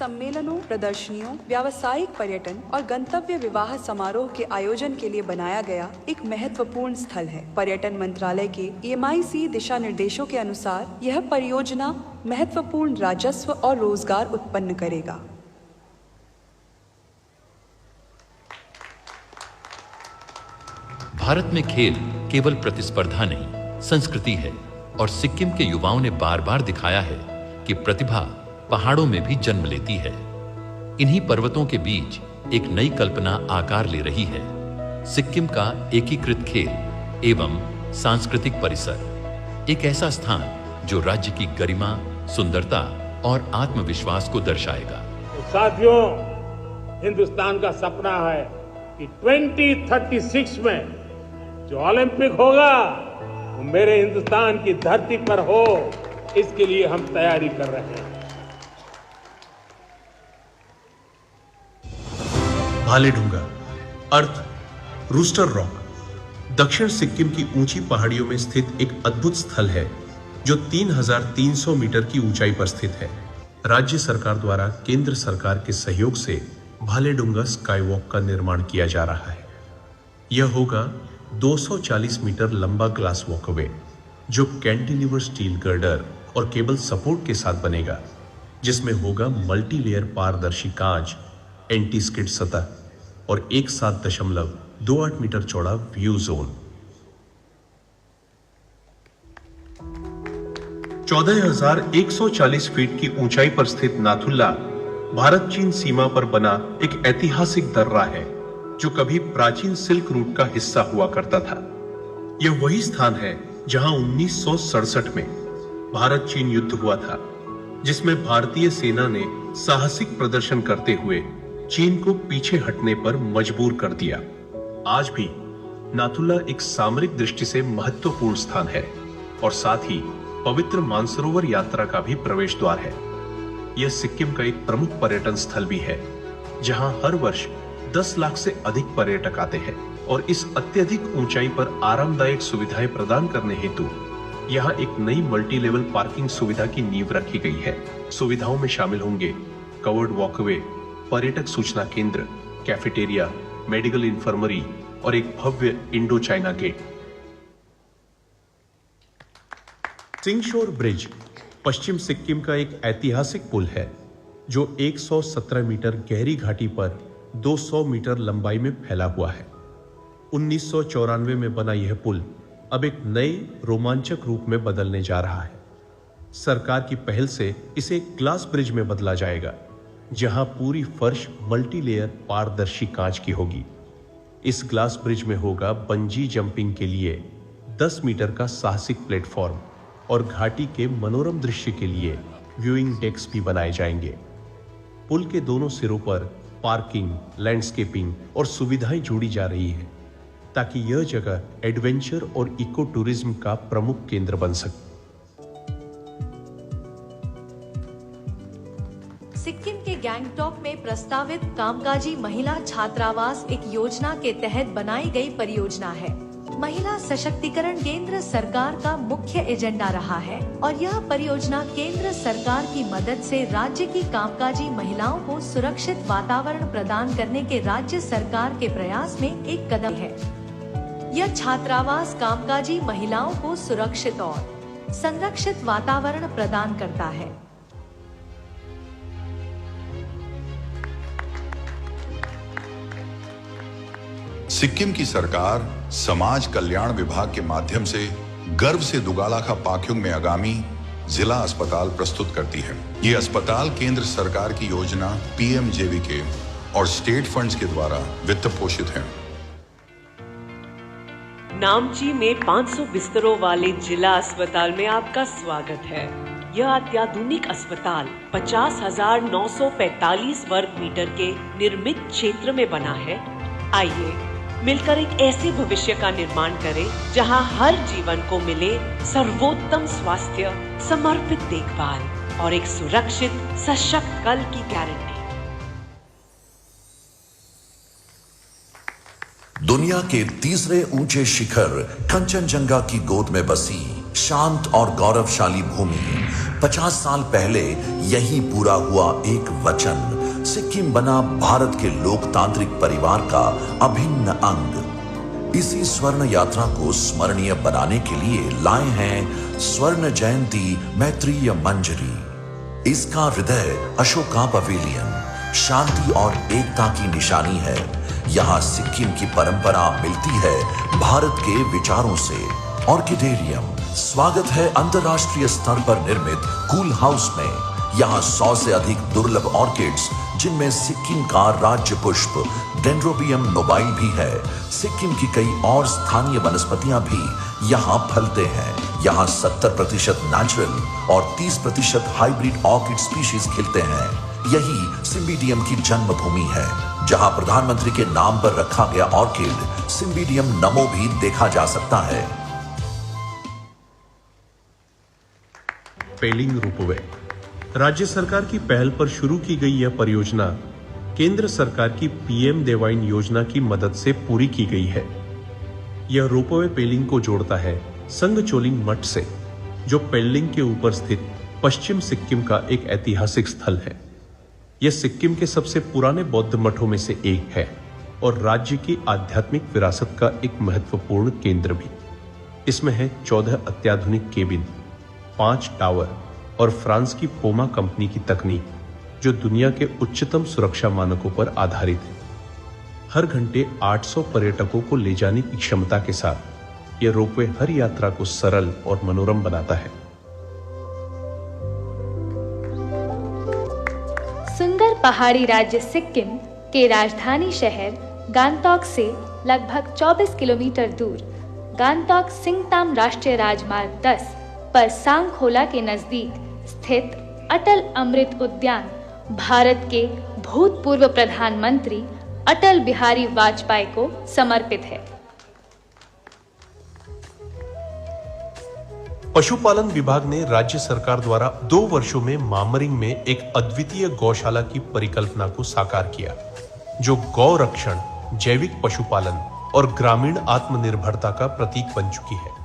सम्मेलनों, प्रदर्शनियों, व्यावसायिक पर्यटन और गंतव्य विवाह समारोह के आयोजन के लिए बनाया गया एक महत्वपूर्ण स्थल है। पर्यटन मंत्रालय के EMIC दिशा निर्देशों के अनुसार यह परियोजना महत्वपूर्ण राजस्व और रोजगार उत्पन्न करेगा। भारत में खेल केवल प्रतिस्पर्धा नहीं, संस्कृति है और सिक्किम के युवाओं ने बार बार दिखाया है कि प्रतिभा पहाड़ों में भी जन्म लेती है। इन्हीं पर्वतों के बीच एक नई कल्पना आकार ले रही है, सिक्किम का एकीकृत खेल एवं सांस्कृतिक परिसर। एक ऐसा स्थान जो राज्य की गरिमा, सुंदरता और आत्मविश्वास को दर्शाएगा। साथियों, हिंदुस्तान का सपना है कि 2036 में जो ओलंपिक होगा वो मेरे हिंदुस्तान की धरती पर हो। इसके लिए हम तैयारी कर रहे हैं। भालेडुंगा अर्थ रूस्टर रॉक दक्षिण सिक्किम की ऊंची पहाड़ियों में स्थित एक अद्भुत स्थल है जो 3300 मीटर की ऊंचाई पर स्थित है। राज्य सरकार द्वारा केंद्र सरकार के सहयोग से भालेडुंगा स्काई वॉक का निर्माण किया जा रहा है। यह होगा 240 मीटर लंबा ग्लास वॉकवे जो कैंटिलीवर स्टील गर्डर और केबल सपोर्ट के साथ बनेगा, जिसमें होगा मल्टी लेयर पारदर्शी कांच, एंटी स्किड सतह और 17.28 मीटर चौड़ा व्यू जोन। 14,140 फीट की ऊंचाई पर स्थित नाथुला भारत चीन सीमा पर बना एक ऐतिहासिक दर्रा है जो कभी प्राचीन सिल्क रूट का हिस्सा हुआ करता था। यह वही स्थान है जहां 1967 में भारत चीन युद्ध हुआ था, जिसमें भारतीय सेना ने साहसिक प्रदर्शन करते हुए चीन को पीछे हटने पर मजबूर कर दिया। आज भी नाथुला एक सामरिक दृष्टि से महत्वपूर्ण स्थान है और साथ ही पवित्र मानसरोवर यात्रा का भी प्रवेश द्वार है। यह सिक्किम का एक प्रमुख पर्यटन स्थल भी है जहां हर वर्ष 10 लाख से अधिक पर्यटक आते हैं और इस अत्यधिक ऊंचाई पर आरामदायक सुविधाएं प्रदान करने हेतु यहाँ एक नई मल्टी लेवल पार्किंग सुविधा की नींव रखी गई है। सुविधाओं में शामिल होंगे कवर्ड वॉकवे, पर्यटक सूचना केंद्र, कैफेटेरिया, मेडिकल इंफर्मरी और एक भव्य इंडो चाइना गेट। सिंगशोर ब्रिज पश्चिम सिक्किम का एक ऐतिहासिक पुल है जो 117 मीटर गहरी घाटी पर 200 मीटर लंबाई में फैला हुआ है। 1994 में बना यह पुल अब एक नए रोमांचक रूप में बदलने जा रहा है। सरकार की पहल से इसे एक ग्लास ब्रिज में बदला जाएगा जहां पूरी फर्श मल्टी लेयर पारदर्शी कांच की होगी। इस ग्लास ब्रिज में होगा बंजी जंपिंग के लिए 10 मीटर का साहसिक प्लेटफॉर्म और घाटी के मनोरम दृश्य के लिए व्यूइंग डेक्स भी बनाए जाएंगे। पुल के दोनों सिरों पर पार्किंग, लैंडस्केपिंग और सुविधाएं जोड़ी जा रही है ताकि यह जगह एडवेंचर और इको टूरिज्म का प्रमुख केंद्र बन सके। सिक्किम के गैंगटॉक में प्रस्तावित कामकाजी महिला छात्रावास एक योजना के तहत बनाई गई परियोजना है। महिला सशक्तिकरण केंद्र सरकार का मुख्य एजेंडा रहा है और यह परियोजना केंद्र सरकार की मदद से राज्य की कामकाजी महिलाओं को सुरक्षित वातावरण प्रदान करने के राज्य सरकार के प्रयास में एक कदम है। यह छात्रावास कामकाजी महिलाओं को सुरक्षित और संरक्षित वातावरण प्रदान करता है। सिक्किम की सरकार समाज कल्याण विभाग के माध्यम से गर्व से दुगालाखा पाक्योंग में आगामी जिला अस्पताल प्रस्तुत करती है। ये अस्पताल केंद्र सरकार की योजना PMJVK और स्टेट फंड्स के द्वारा वित्त पोषित है। नामची में 500 बिस्तरों वाले जिला अस्पताल में आपका स्वागत है। यह अत्याधुनिक अस्पताल 50,945 वर्ग मीटर के निर्मित क्षेत्र में बना है। आइए मिलकर एक ऐसे भविष्य का निर्माण करें जहां हर जीवन को मिले सर्वोत्तम स्वास्थ्य, समर्पित देखभाल और एक सुरक्षित सशक्त कल की गारंटी। दुनिया के तीसरे ऊंचे शिखर कंचनजंगा की गोद में बसी शांत और गौरवशाली भूमि 50 साल पहले यही पूरा हुआ एक वचन सिक्किम बना भारत के लोकतांत्रिक परिवार का अभिन्न अंग। इसी स्वर्ण यात्रा को स्मरणीय बनाने के लिए लाए हैं स्वर्ण जयंती मैत्रीय मंजरी। इसका हृदय अशोका पवेलियन शांति और एकता की निशानी है। यहाँ सिक्किम की परंपरा मिलती है भारत के विचारों से। ऑर्किडेरियम स्वागत है अंतरराष्ट्रीय स्तर पर निर्मित कूल हाउस में। यहाँ 100 से अधिक दुर्लभ ऑर्किड्स जिनमें सिक्किम का राज्य पुष्प डेंड्रोबियम नोबाइल भी है। सिक्किम की कई और स्थानीय वनस्पतियां भी यहाँ फलते हैं। यहाँ 70% नेचुरल और 30% हाइब्रिड ऑर्किड स्पीशीज खिलते हैं। यही सिम्बिडियम की जन्मभूमि है, जहाँ प्रधानमंत्री के नाम पर रखा गया ऑर्किड सिम्बिडियम नमो भी देखा जा सकता है। पेलिंग रोपवे राज्य सरकार की पहल पर शुरू की गई यह परियोजना केंद्र सरकार की पीएम देवाइन योजना की मदद से पूरी की गई है। यह रोपवे पेलिंग को जोड़ता है संगचोलिंग मठ से, जो पेलिंग के ऊपर स्थित पश्चिम सिक्किम का एक ऐतिहासिक स्थल है। यह सिक्किम के सबसे पुराने बौद्ध मठों में से एक है और राज्य की आध्यात्मिक विरासत का एक महत्वपूर्ण केंद्र भी। इसमें है 14 अत्याधुनिक केबिन, 5 टावर और फ्रांस की पोमा कंपनी की तकनीक, जो दुनिया के उच्चतम सुरक्षा मानकों पर आधारित है। हर घंटे 800 पर्यटकों को ले जाने की क्षमता के साथ यह रोपवे हर यात्रा को सरल और मनोरम बनाता है। सुंदर पहाड़ी राज्य सिक्किम के राजधानी शहर गांगटॉक से लगभग 24 किलोमीटर दूर गांगटॉक सिंगताम राष्ट्रीय राजमार्ग 10 पर सांगखोला के नजदीक स्थित अटल अमृत उद्यान भारत के भूतपूर्व प्रधानमंत्री अटल बिहारी वाजपेयी को समर्पित है। पशुपालन विभाग ने राज्य सरकार द्वारा 2 वर्षों में मामरिंग में एक अद्वितीय गौशाला की परिकल्पना को साकार किया, जो गौ रक्षण, जैविक पशुपालन और ग्रामीण आत्मनिर्भरता का प्रतीक बन चुकी है।